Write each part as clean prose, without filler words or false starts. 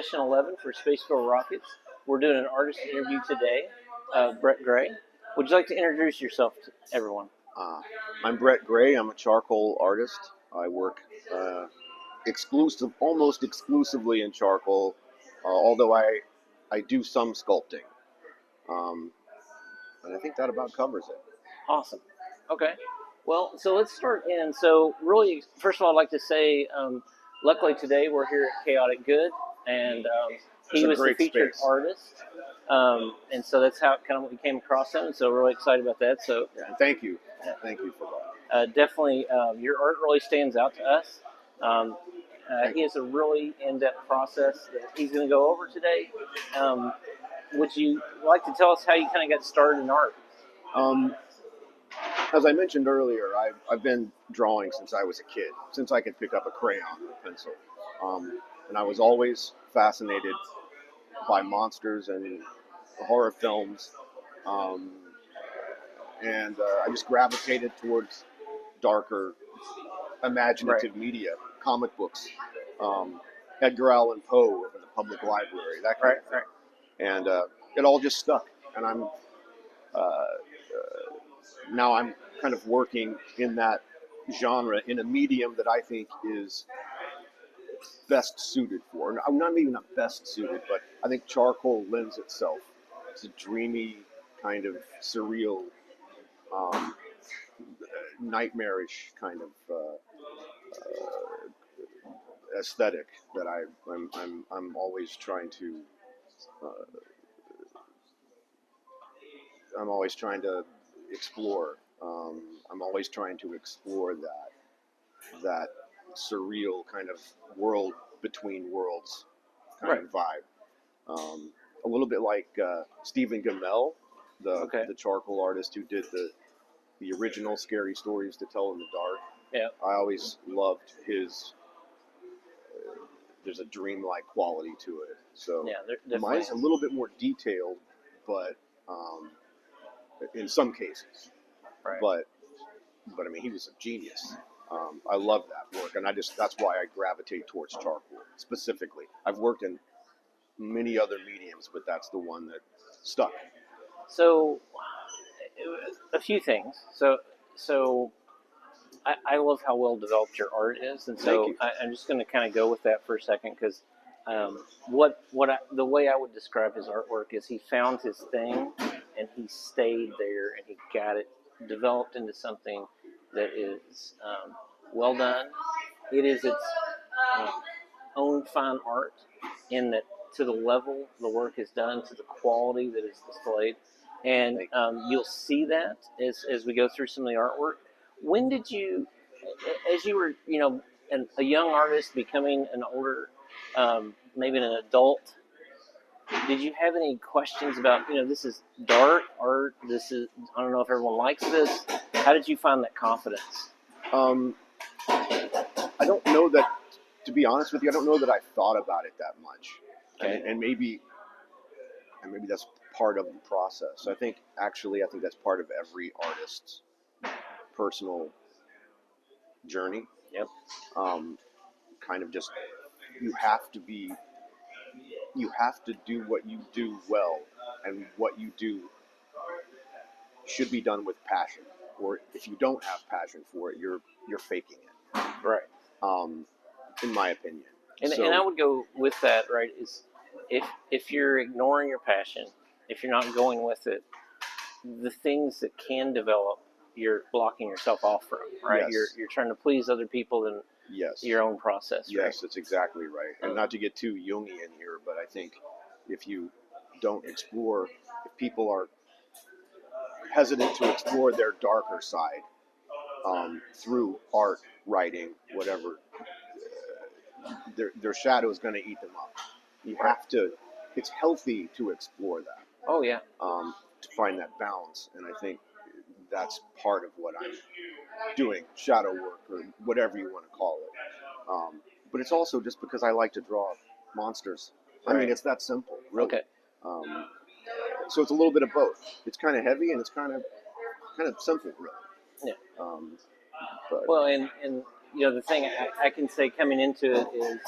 session 11 for SpaceGirlRockets. We're doing an artist interview today. Brett Gray, would you like to introduce yourself to everyone? I'm Brett Gray. I'm a charcoal artist. I work almost exclusively in charcoal, although I do some sculpting. And I think that about covers it. Awesome. Okay. Well, so let's start in. So really, first of all, I'd like to say, luckily today we're here at Chaotic Good, and he was the featured artist. And so that's how kind of we came across him. So really excited about that. So yeah, thank you for that. Definitely, your art really stands out to us. He has a really in-depth process that he's going to go over today. Would you like to tell us how you kind of got started in art? As I mentioned earlier, I've been drawing since I was a kid, since I could pick up a crayon or a pencil. And I was always fascinated by monsters and horror films. And I just gravitated towards darker, imaginative media, comic books, Edgar Allan Poe in the public library, that kind of thing. And it all just stuck. And now I'm kind of working in that genre in a medium that I think is best suited for. I'm not even not best suited, but I think charcoal lends itself. It's a dreamy, kind of surreal, nightmarish kind of aesthetic that I'm always trying to explore. I'm always trying to explore that surreal kind of world between worlds kind of vibe. A little bit like Stephen Gammell, the charcoal artist who did the original Scary Stories to Tell in the Dark. Yeah, I always loved his. There's a dreamlike quality to it. So yeah, mine's a little bit more detailed, but in some cases. Right. But I mean, he was a genius. I love that work, and that's why I gravitate towards charcoal specifically. I've worked in many other mediums, but that's the one that stuck. So, a few things. So I love how well developed your art is, and so I'm just going to kind of go with that for a second because the way I would describe his artwork is he found his thing and he stayed there and he got it developed into something that is well done. It is its own fine art in that to the level the work is done, to the quality that is displayed. And you'll see that as we go through some of the artwork. When did you, as you were, a young artist becoming an older, maybe an adult, did you have any questions about, this is dark art, I don't know if everyone likes this. How did you find that confidence? I don't know that, to be honest with you, I don't know that I thought about it that much. Okay. And maybe that's part of the process. I think that's part of every artist's personal journey. Yep. Kind of just, you have to do what you do well, and what you do should be done with passion. Or if you don't have passion for it, you're faking it. Right. In my opinion. And I would go with that, right, is if you're ignoring your passion, if you're not going with it, the things that can develop, you're blocking yourself off from, right? Yes. You're trying to please other people than your own process, right? Yes, that's exactly right. And not to get too Jungian here, but I think if you don't explore, if people are hesitant to explore their darker side through art, writing, whatever, their shadow is going to eat them up. You have to. It's healthy to explore that. Oh yeah. To find that balance, and I think that's part of what I'm doing, shadow work or whatever you want to call it. But it's also just because I like to draw monsters. I mean, it's that simple, really. Okay. So it's a little bit of both. It's kind of heavy and it's kind of simple, really. Yeah. Well, and the thing I can say coming into it is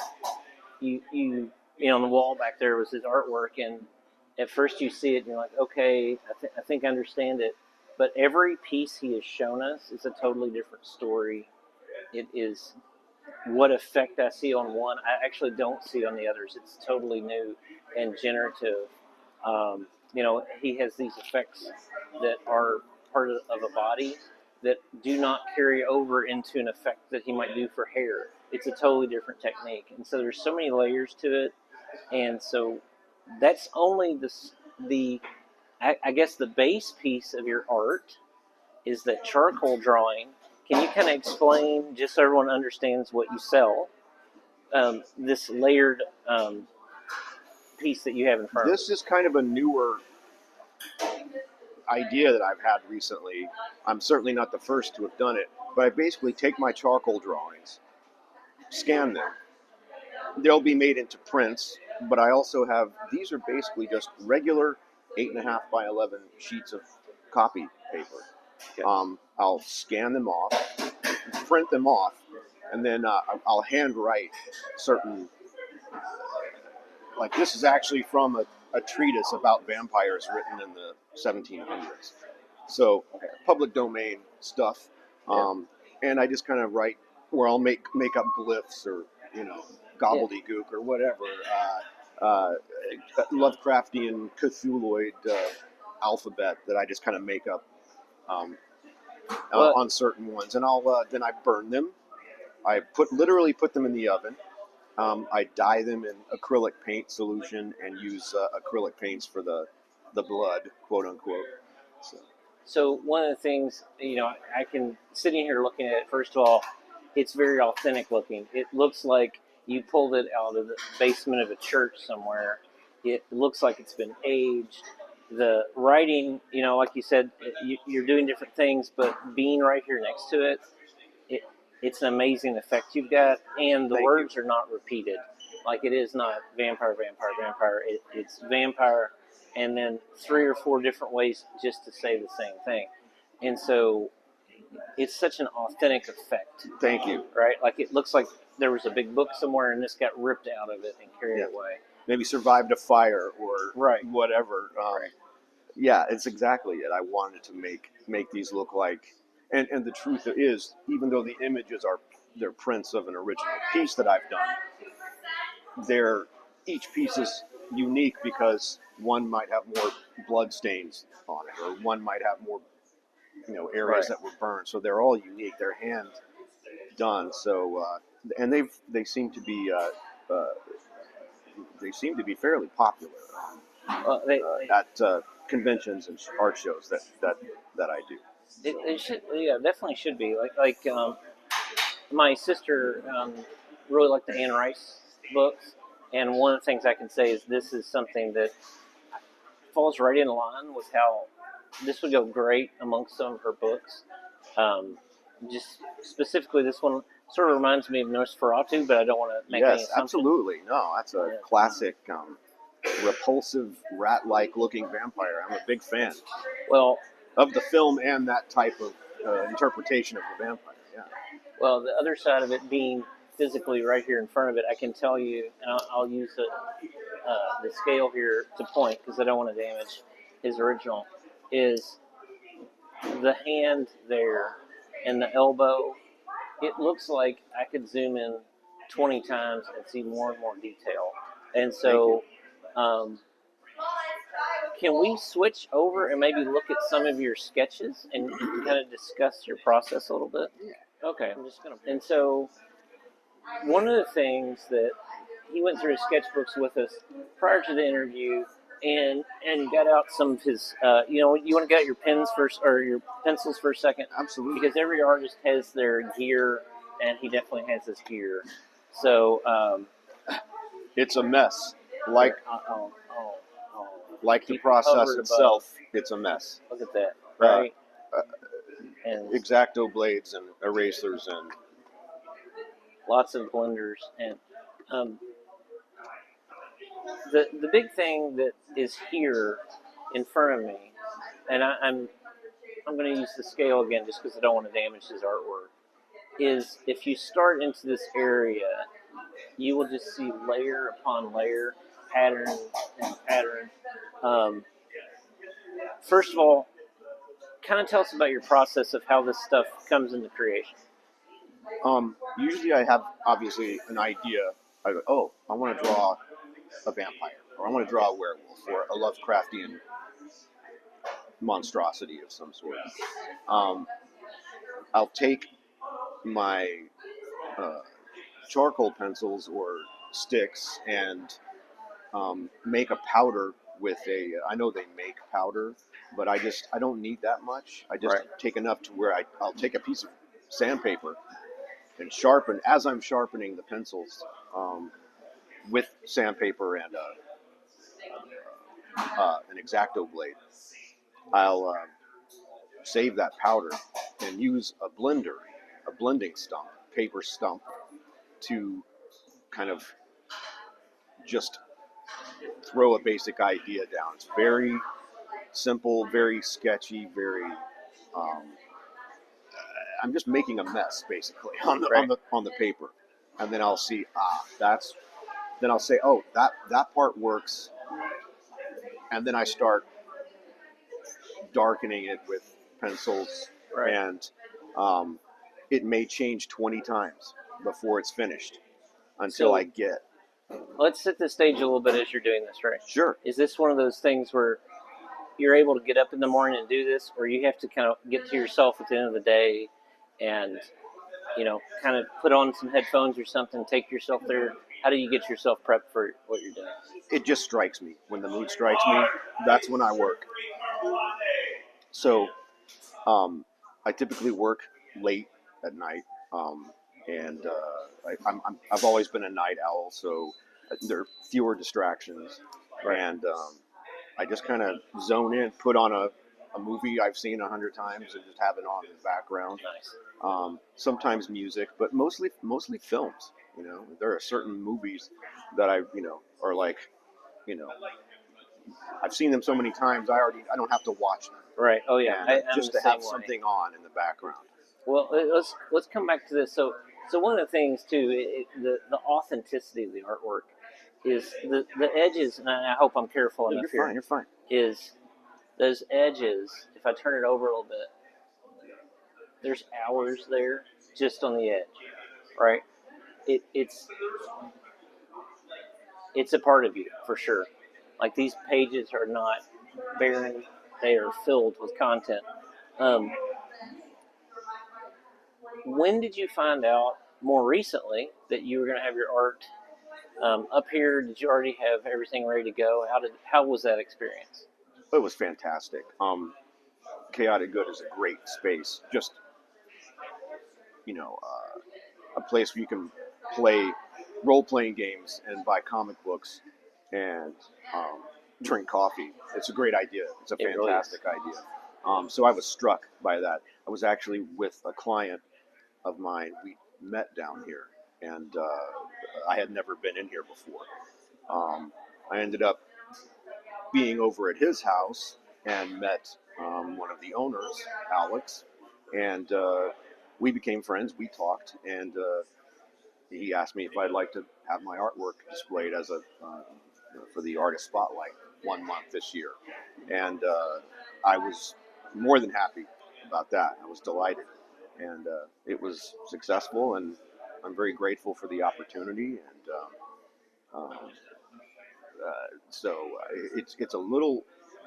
you on the wall back there was his artwork, and at first you see it and you're like, okay, I think I understand it. But every piece he has shown us is a totally different story. It is what effect I see on one, I actually don't see on the others. It's totally new and generative. He has these effects that are part of a body that do not carry over into an effect that he might do for hair. It's a totally different technique. And so there's so many layers to it. And so that's only I guess the base piece of your art is that charcoal drawing. Can you kind of explain, just so everyone understands what you sell, this layered piece that you have in front of This is kind of a newer idea that I've had recently. I'm certainly not the first to have done it, but I basically take my charcoal drawings, scan them. They'll be made into prints, but I also have, these are basically just regular 8.5 by 11 sheets of copy paper. Okay. I'll scan them off, print them off, and then I'll handwrite certain, like this is actually from a treatise about vampires written in the 1700s. So public domain stuff. And I just kind of write, or I'll make up glyphs or, gobbledygook or whatever. Lovecraftian Cthulhuid alphabet that I just kind of make up on certain ones. And then I burn them. I literally put them in the oven. I dye them in acrylic paint solution and use acrylic paints for the blood, quote unquote. So one of the things, I can, sitting here looking at it, first of all, it's very authentic looking. It looks like you pulled it out of the basement of a church somewhere. It looks like it's been aged. The writing, like you said, you're doing different things, but being right here next to it, it's an amazing effect you've got, and the words are not repeated. Like, it is not vampire, vampire, vampire. It's vampire, and then 3 or 4 different ways just to say the same thing. And so it's such an authentic effect. Thank you. Right? Like, it looks like there was a big book somewhere and this got ripped out of it and carried away. Maybe survived a fire or whatever. Right. Yeah, it's exactly it. I wanted to make these look like, and the truth is, even though the images they're prints of an original piece that I've done, each piece is unique because one might have more blood stains on it, or one might have more, areas that were burned. So they're all unique. They're hand done. So and they seem to be fairly popular at conventions and art shows that I do. It should, definitely should be. Like my sister really liked the Anne Rice books, and one of the things I can say is this is something that falls right in line with how this would go great amongst some of her books. Just specifically, this one sort of reminds me of Nosferatu, but I don't want to make any assumptions. Absolutely. No, that's a classic, repulsive, rat-like looking vampire. I'm a big fan. Well, of the film and that type of interpretation of the vampire. Yeah. Well, the other side of it being physically right here in front of it, I can tell you, and I'll use the scale here to point because I don't want to damage his original, is the hand there and the elbow. It looks like I could zoom in 20 times and see more and more detail. And so can we switch over and maybe look at some of your sketches and kind of discuss your process a little bit? Yeah. Okay. I'm just gonna. And so, one of the things that he went through his sketchbooks with us prior to the interview, and got out some of his. You want to get out your pens first or your pencils for a second? Absolutely. Because every artist has their gear, and he definitely has his gear. So it's a mess. Like the process itself, it's a mess. Look at that, right? And X-Acto blades and erasers and lots of blenders. And the big thing that is here in front of me, and I'm going to use the scale again just because I don't want to damage his artwork, is if you start into this area, you will just see layer upon layer, pattern and pattern. Um, First of all, kind of tell us about your process of how this stuff comes into creation. Usually I have obviously an idea. I go, oh, I want to draw a vampire, or I want to draw a werewolf, or a Lovecraftian monstrosity of some sort. Um, I'll take my uh, charcoal pencils or sticks and make a powder with a. I know they make powder, but I don't need that much. I just take enough to where I'll take a piece of sandpaper and sharpen as I'm sharpening the pencils with sandpaper and an X-Acto blade. I'll save that powder and use a blender, a blending stump, paper stump, to kind of just throw a basic idea down. It's very simple, very sketchy, very. Um, I'm just making a mess basically on the paper, and then I'll see that's. Then I'll say, oh, that part works, and then I start darkening it with pencils, and it may change 20 times before it's finished until So I get. let's set the stage a little bit as you're doing this, right? Sure. Is this one of those things where you're able to get up in the morning and do this, or you have to kind of get to yourself at the end of the day and, kind of put on some headphones or something, take yourself there? How do you get yourself prepped for what you're doing? It just strikes me. When the mood strikes me, that's when I work. So I typically work late at night, and I've always been a night owl, so there are fewer distractions, and I just kind of zone in, put on a movie I've seen 100 times, and just have it on in the background. Nice. Sometimes music, but mostly films. There are certain movies that are like, you know, I've seen them so many times. I don't have to watch them. Right. Oh yeah. And just to have something on in the background. Well, let's come back to this. So one of the things too, the authenticity of the artwork is the edges, and I hope I'm careful enough here. You're fine. Is those edges? If I turn it over a little bit, there's hours there just on the edge, right? It's a part of you for sure. Like these pages are not barren; they are filled with content. When did you find out more recently that you were going to have your art up here? Did you already have everything ready to go? How was that experience? It was fantastic. Chaotic Good is a great space. Just a place where you can play role-playing games and buy comic books and drink coffee. It's a great idea. It's a fantastic idea. So I was struck by that. I was actually with a client of mine. We met down here, and I had never been in here before. I ended up being over at his house and met one of the owners, Alex, and we became friends. We talked, and he asked me if I'd like to have my artwork displayed as for the artist spotlight 1 month this year, and I was more than happy about that. I was delighted, and it was successful, and I'm very grateful for the opportunity. And so it's a little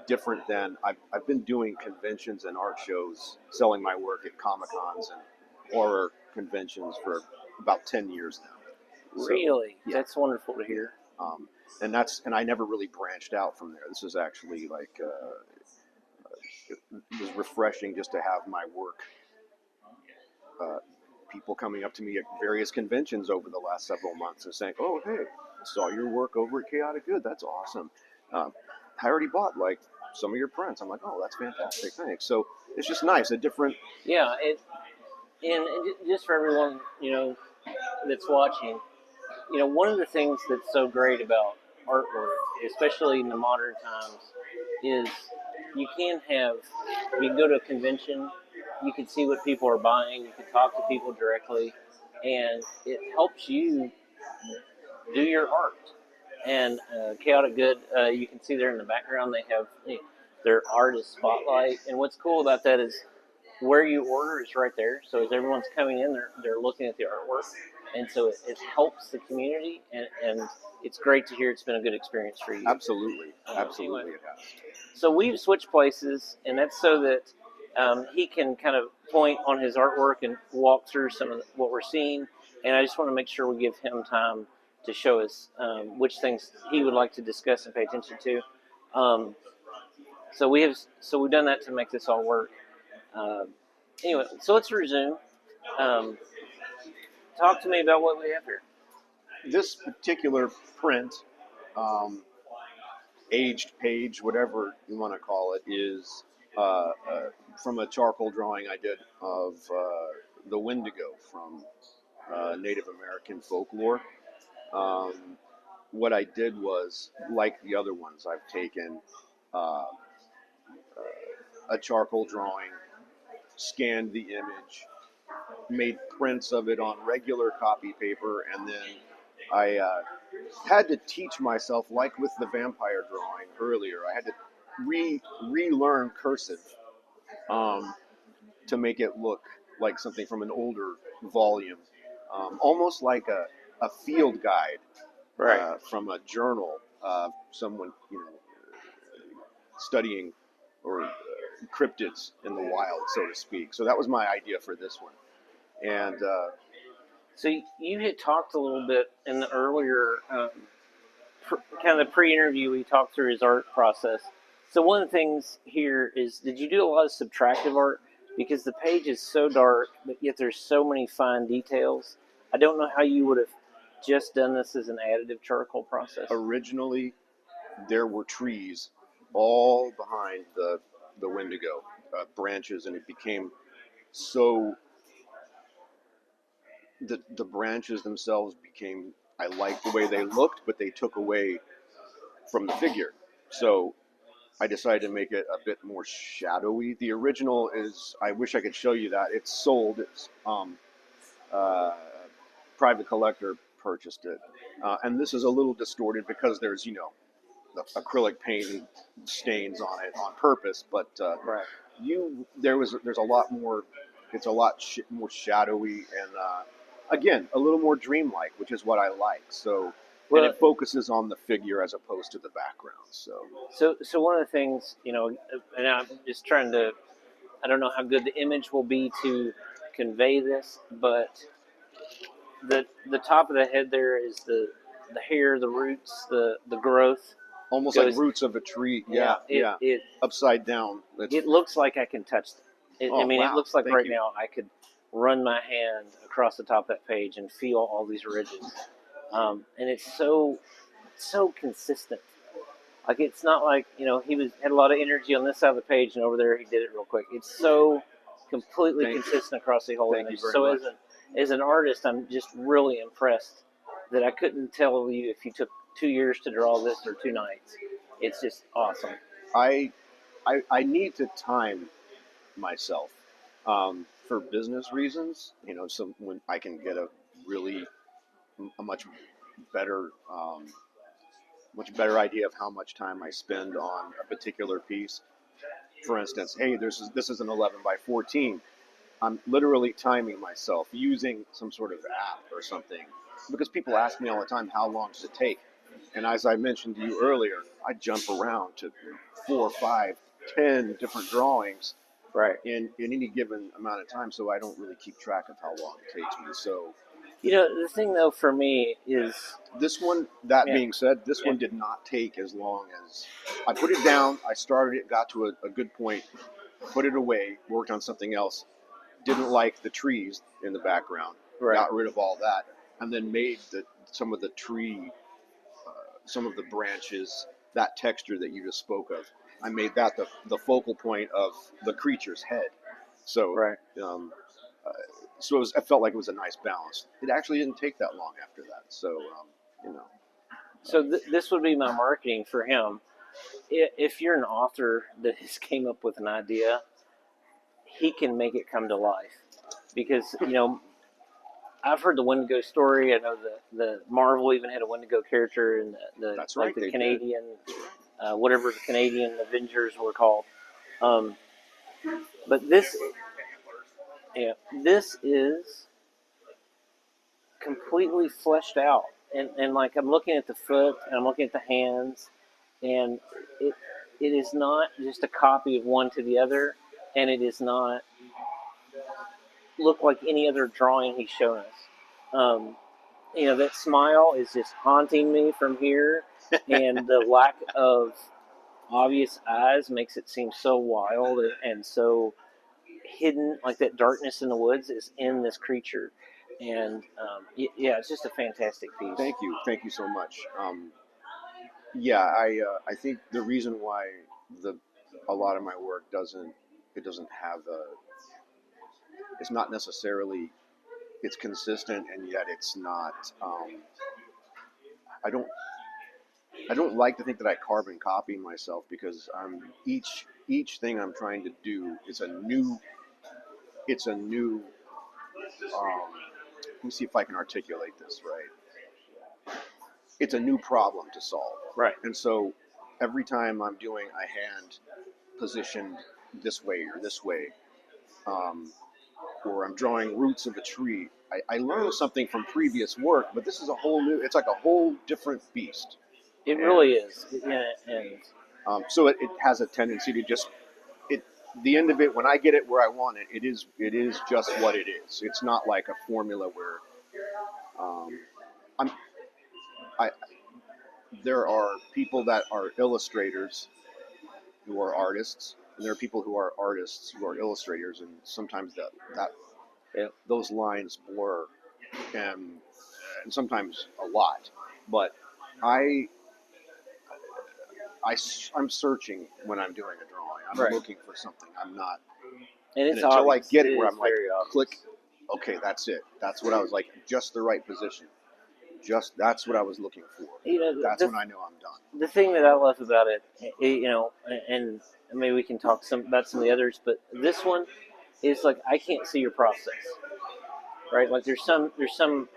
different than I've been doing conventions and art shows, selling my work at Comic Cons and horror conventions for about 10 years now. Really? So, yeah. That's wonderful to hear. And I never really branched out from there. This is actually like it was refreshing just to have my work. People coming up to me at various conventions over the last several months and saying, "Oh, hey, I saw your work over at Chaotic Good. That's awesome. I already bought like some of your prints." I'm like, "Oh, that's fantastic. Thanks." So it's just nice, a different. Yeah, and just for everyone that's watching, one of the things that's so great about artwork, especially in the modern times, is you can go to a convention, you can see what people are buying, you can talk to people directly, and it helps you do your art. And Chaotic Good, you can see there in the background, they have their artist spotlight. And what's cool about that is where you order is right there. So as everyone's coming in, they're looking at the artwork. And so it helps the community, and it's great to hear it's been a good experience for you. Absolutely. Absolutely Anyway, it has. so we've switched places, and that's so that he can kind of point on his artwork and walk through some of what we're seeing. And I just want to make sure we give him time to show us which things he would like to discuss and pay attention to. So we've done that to make this all work. Anyway, so let's resume. Um, Talk to me about what we have here. This particular print, aged page, whatever you want to call it, is from a charcoal drawing I did of the Wendigo from Native American folklore. What I did was, like the other ones I've taken, a charcoal drawing, scanned the image, made prints of it on regular copy paper, and then I had to teach myself, like with the vampire drawing earlier, I had to relearn cursive to make it look like something from an older volume, almost like a field guide from a journal, someone studying or cryptids in the wild, so to speak. So that was my idea for this one. And so you had talked a little bit in the earlier kind of the pre-interview. We talked through his art process. So one of the things here is, did you do a lot of subtractive art? Because the page is so dark, but yet there's so many fine details. I don't know how you would have just done this as an additive charcoal process. Originally, there were trees all behind the Wendigo branches, and it became so. The branches themselves became. I liked the way they looked, but they took away from the figure. So I decided to make it a bit more shadowy. The original is. I wish I could show you that. It's sold. It's private collector purchased it, and this is a little distorted because there's the acrylic paint stains on it on purpose. But there's a lot more. It's a lot more shadowy and again a little more dreamlike, which is what I like. So. And it focuses on the figure as opposed to the background. So one of the things, and I'm just trying to, I don't know how good the image will be to convey this, but the top of the head there is the hair, the roots, the growth. Almost like roots of a tree. Yeah. It upside down. It looks like I can touch it. Wow. It looks like now I could run my hand across the top of that page and feel all these ridges. And it's so consistent. Like, it's not like, he had a lot of energy on this side of the page and over there he did it real quick. It's so completely consistent across the whole image. So as an artist, I'm just really impressed that I couldn't tell you if you took 2 years to draw this or 2 nights. It's just awesome. I need to time myself for business reasons. So when I can get a much better idea of how much time I spend on a particular piece. For instance, hey, this is an 11 by 14. I'm literally timing myself using some sort of app or something, because people ask me all the time, how long does it take? And as I mentioned to you earlier, I jump around to 4, 5, 10 different drawings in any given amount of time, so I don't really keep track of how long it takes me. So, the thing though for me is this one. That being said, this one did not take as long as I put it down. I started it, got to a good point, put it away, worked on something else. Didn't like the trees in the background. Got rid of all that, and then made some of the tree, some of the branches, that texture that you just spoke of. I made that the focal point of the creature's head. So, so I felt like it was a nice balance. It actually didn't take that long after that. So, So this would be my marketing for him. If you're an author that has came up with an idea, he can make it come to life. Because, I've heard the Wendigo story. I know the Marvel even had a Wendigo character in That's like right, the they Canadian, did. That's right. whatever the Canadian Avengers were called. Um, but this, yeah, this is completely fleshed out, and like I'm looking at the foot and I'm looking at the hands, and it it is not just a copy of one to the other, and it is not look like any other drawing he's shown us. That smile is just haunting me from here, and the lack of obvious eyes makes it seem so wild and so hidden. Like that darkness in the woods is in this creature, and yeah, it's just a fantastic piece. Thank you so much. Yeah, I think the reason why the a lot of my work doesn't have it's not necessarily it's consistent, and yet it's not. I don't I don't like to think that I carbon copy myself, because each thing I'm trying to do is a new. Let me see if I can articulate this right. It's a new problem to solve. Right. And so every time I'm doing a hand positioned this way or this way, um, or I'm drawing roots of a tree, I learn something from previous work, but this is it's like a whole different beast. It really is. Yeah, and so it has a tendency to just, the end of it, when I get it where I want it, it is just what it is. It's not like a formula where um, I'm, I, there are people that are illustrators who are artists, and there are people who are artists who are illustrators, and sometimes that yeah. those lines blur, and sometimes a lot. But I, I'm searching when I'm doing a drawing. I'm Right. looking for something. I'm not, And it's and until obvious. I get it it where is I'm like, very obvious. click, okay, that's it. That's what I was like, just the right position. That's what I was looking for. That's when I know I'm done. The thing that I love about it, and maybe we can talk about some of the others, but this one is like I can't see your process, right? Like there's some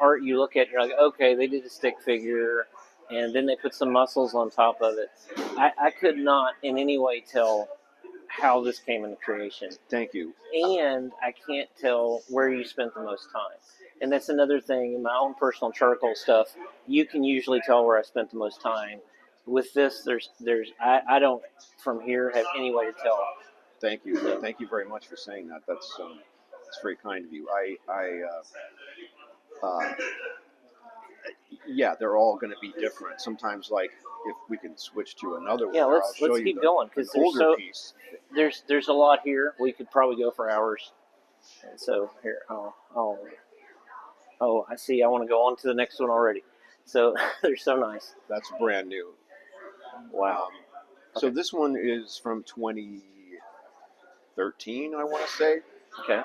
art you look at, and you're like, okay, they did a stick figure, and then they put some muscles on top of it. I could not in any way tell how this came into creation. Thank you. And I can't tell where you spent the most time. And that's another thing in my own personal charcoal stuff. You can usually tell where I spent the most time. With this, I don't from here have any way to tell. Thank you. Thank you very much for saying that. That's very kind of you. Yeah, they're all going to be different. Sometimes, like if we can switch to another one, let's I'll show you keep going because piece. There's a lot here. We could probably go for hours. And so here, I see. I want to go on to the next one already. So they're so nice. That's brand new. Wow. So this one is from 2013, I want to say. Okay.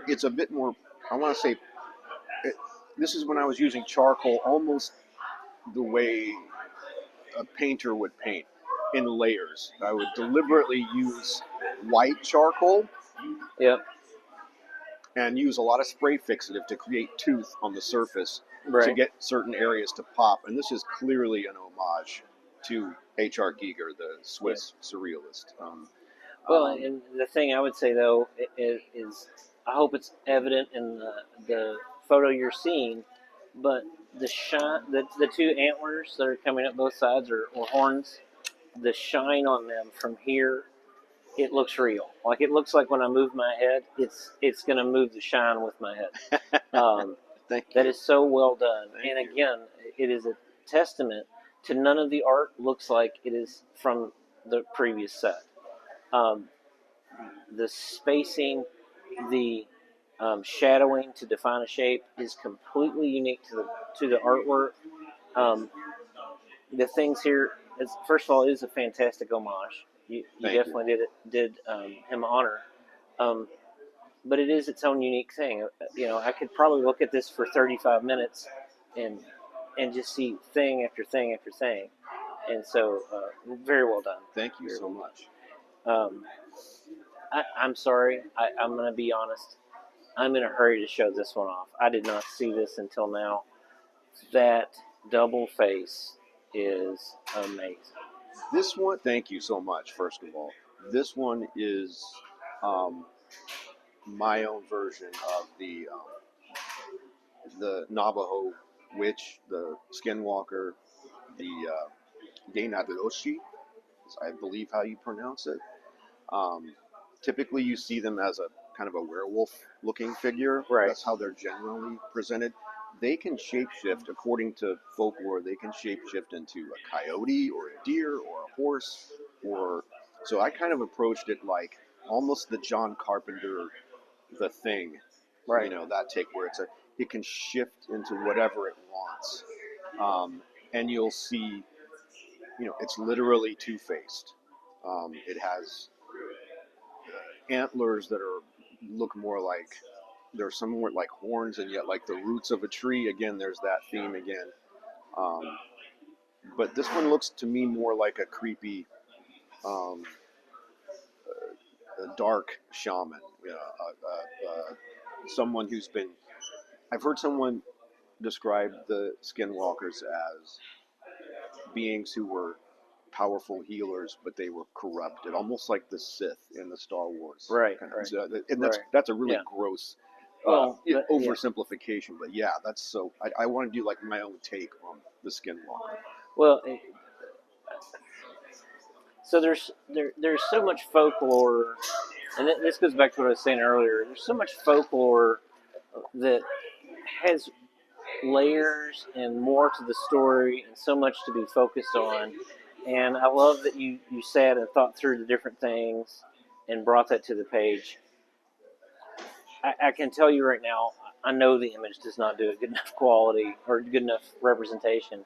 It's a bit more. I want to say. This is when I was using charcoal almost the way a painter would paint, in layers. I would deliberately use white charcoal. Yep. And use a lot of spray fixative to create tooth on the surface right. to get certain areas to pop. And this is clearly an homage to H.R. Giger, the Swiss surrealist. And the thing I would say though is I hope it's evident in the photo you're seeing, but the shine, the two antlers that are coming up both sides or horns, the shine on them from here, it looks real. Like it looks like when I move my head, it's going to move the shine with my head. That is so well done. And again, it is a testament to none of the art looks like it is from the previous set. The spacing, the shadowing to define a shape is completely unique to the artwork. The things here, first of all, it is a fantastic homage. You definitely did him honor. But it is its own unique thing. I could probably look at this for 35 minutes and just see thing after thing after thing. And so, very well done. Thank you so much. I'm sorry. I'm going to be honest. I'm in a hurry to show this one off. I did not see this until now. That double face is amazing. This one, thank you so much. First of all, this one is my own version of the Navajo witch, the skinwalker, the Denadoshi, I believe how you pronounce it. Um, Typically, you see them as a kind of a werewolf-looking figure. Right. That's how they're generally presented. They can shapeshift, according to folklore. They can shapeshift into a coyote or a deer or a horse, or so I kind of approached it like almost the John Carpenter, The Thing. Right. You know, that take where it can shift into whatever it wants, and you'll see. You know, it's literally two-faced. It has antlers that look more like they're somewhat like horns and yet like the roots of a tree. Again, there's that theme again. Um, but this one looks to me more like a creepy, um, a dark shaman. Someone who's been. I've heard someone describe the skinwalkers as beings who were powerful healers, but they were corrupted, almost like the Sith in the Star Wars. Right. Kind of. Right. So, and that's a really gross oversimplification, but yeah, that's so. I want to do like my own take on the Skinwalker. Well, so there's so much folklore, and this goes back to what I was saying earlier. There's so much folklore that has layers and more to the story, and so much to be focused on. And I love that you sat and thought through the different things and brought that to the page. I can tell you right now, I know the image does not do a good enough quality or good enough representation.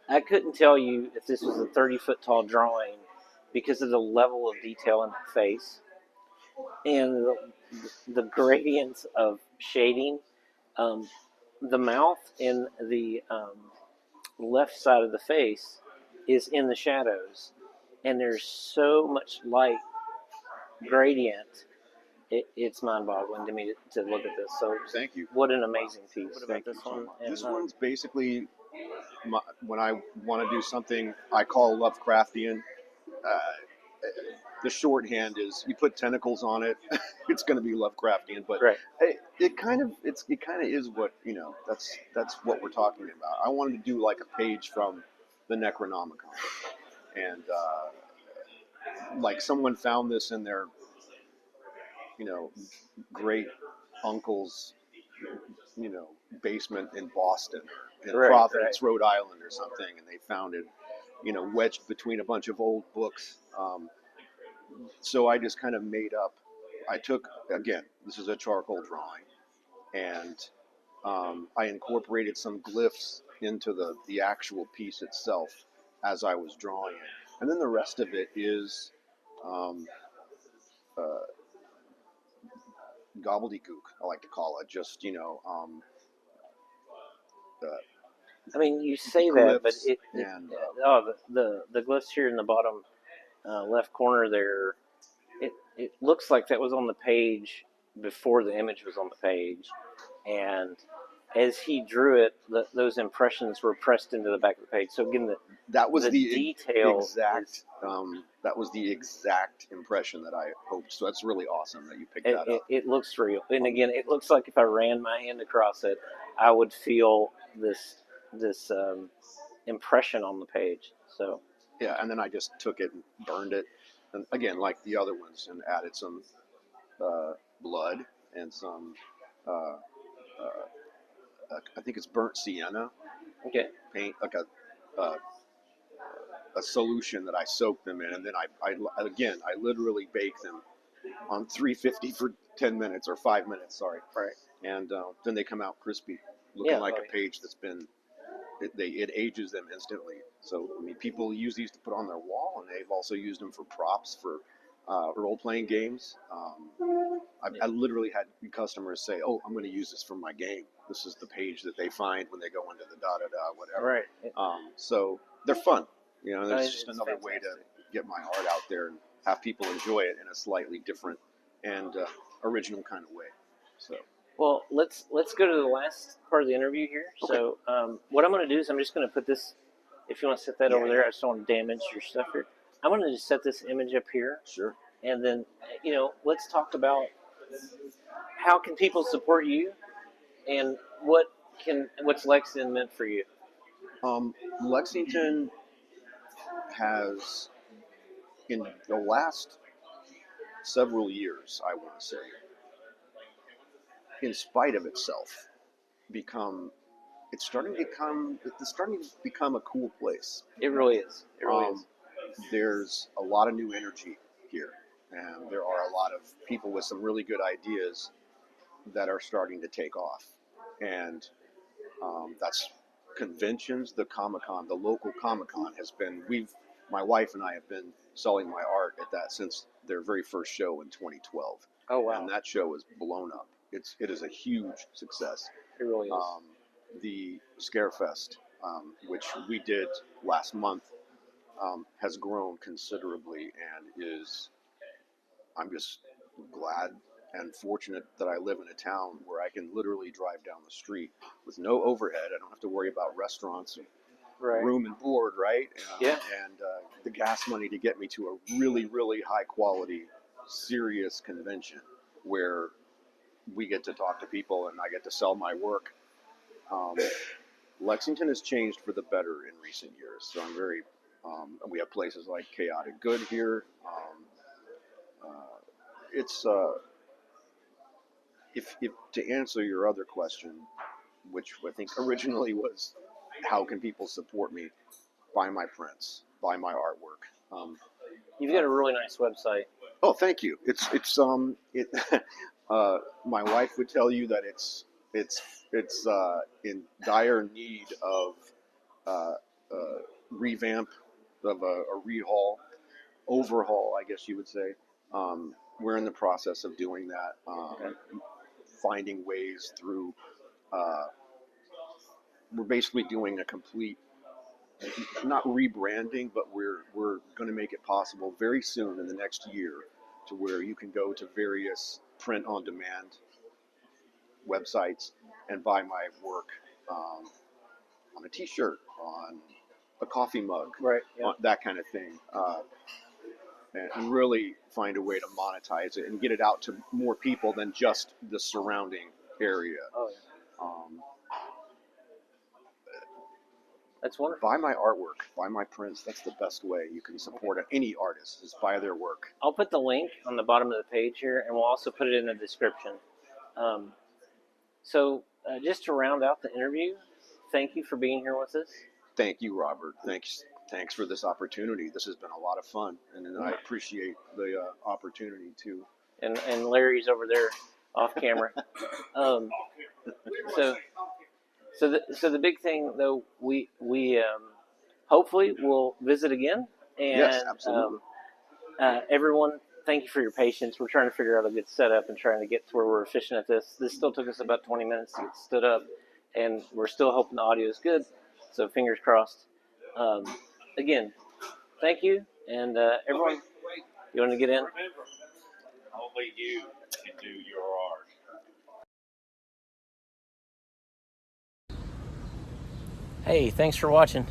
I couldn't tell you if this was a 30-foot tall drawing because of the level of detail in the face and the gradients of shading. The mouth in the left side of the face is in the shadows, and there's so much light gradient. It's mind-boggling to me to look at this. So thank you. What an amazing piece. What about this one? This one's basically when I want to do something I call Lovecraftian. The shorthand is you put tentacles on it, it's going to be Lovecraftian. But right. it kind of is what that's what we're talking about. I wanted to do like a page from the Necronomicon, and like someone found this in their great uncle's basement in Boston, in Providence, Rhode Island, or something, and they found it, wedged between a bunch of old books. So I just kind of made up. I took, again, this is a charcoal drawing, and I incorporated some glyphs into the actual piece itself as I was drawing it, and then the rest of it is gobbledygook. I like to call it just I mean, you say that, but the glyphs here in the bottom left corner there, it looks like that was on the page before the image was on the page, and as he drew it, those impressions were pressed into the back of the page. So again, that was the detail exact. That was the exact impression that I hoped. So that's really awesome that you picked that up. It looks real, and again, it looks like if I ran my hand across it, I would feel this impression on the page. So yeah, and then I just took it and burned it, and again, like the other ones, and added some blood and some. I think it's burnt sienna. Okay. Paint, like a solution that I soak them in, and then I literally bake them on 350 for 10 minutes or 5 minutes. Sorry. Right. And then they come out crispy, looking like a page that's been. It ages them instantly. So I mean, people use these to put on their wall, and they've also used them for props for role-playing games. I literally had customers say, "Oh, I'm going to use this for my game. This is the page that they find when they go into the whatever." Right. So they're fun. There's just another way to get my art out there and have people enjoy it in a slightly different and original kind of way. So Well, let's go to the last part of the interview here. Okay. So, what I'm going to do is I'm just going to put this. If you want to set that over there, I just don't want to damage your stuff here. I'm going to just set this image up here, Sure. and then let's talk about how can people support you, and what's Lexington meant for you. Lexington has, in the last several years, I want to say, in spite of itself, it's starting to become a cool place. It really is. It really is. There's a lot of new energy here, and there are a lot of people with some really good ideas that are starting to take off, and that's conventions. The Comic-Con, the local Comic-Con has been. My wife and I have been selling my art at that since their very first show in 2012. Oh wow! And that show is blown up. It is a huge success. It really is. The Scarefest, which we did last month, has grown considerably, and I'm just glad and fortunate that I live in a town where I can literally drive down the street with no overhead. I don't have to worry about restaurants and room and board, right? And the gas money to get me to a really, really high quality, serious convention where we get to talk to people and I get to sell my work. Lexington has changed for the better in recent years, so I'm very. We have places like Chaotic Good here. It's if to answer your other question, which I think originally was, how can people support me? Buy my prints, buy my artwork. You've got a really nice website. Oh, thank you. My wife would tell you that it's in dire need of revamp, of a overhaul, I guess you would say. We're in the process of doing that, finding ways through. We're basically doing a complete, not rebranding, but we're going to make it possible very soon in the next year to where you can go to various print-on-demand websites and buy my work on a T-shirt, on a coffee mug, right? Yeah. On that kind of thing, and really find a way to monetize it and get it out to more people than just the surrounding area. Oh, yeah. That's wonderful. Buy my artwork, buy my prints. That's the best way you can support any artist, is buy their work. I'll put the link on the bottom of the page here, and we'll also put it in the description. So just to round out the interview, thank you for being here with us. Thank you, Robert. Thanks for this opportunity. This has been a lot of fun, and I appreciate the opportunity too. And Larry's over there off camera. So the big thing, though, we hopefully will visit again. And, yes, absolutely. Everyone, thank you for your patience. We're trying to figure out a good setup and trying to get to where we're efficient at this. This still took us about 20 minutes to get stood up, and we're still hoping the audio is good. So fingers crossed. Again, thank you, and everyone, you want to get in? Remember, only you can do your art. Hey, thanks for watching.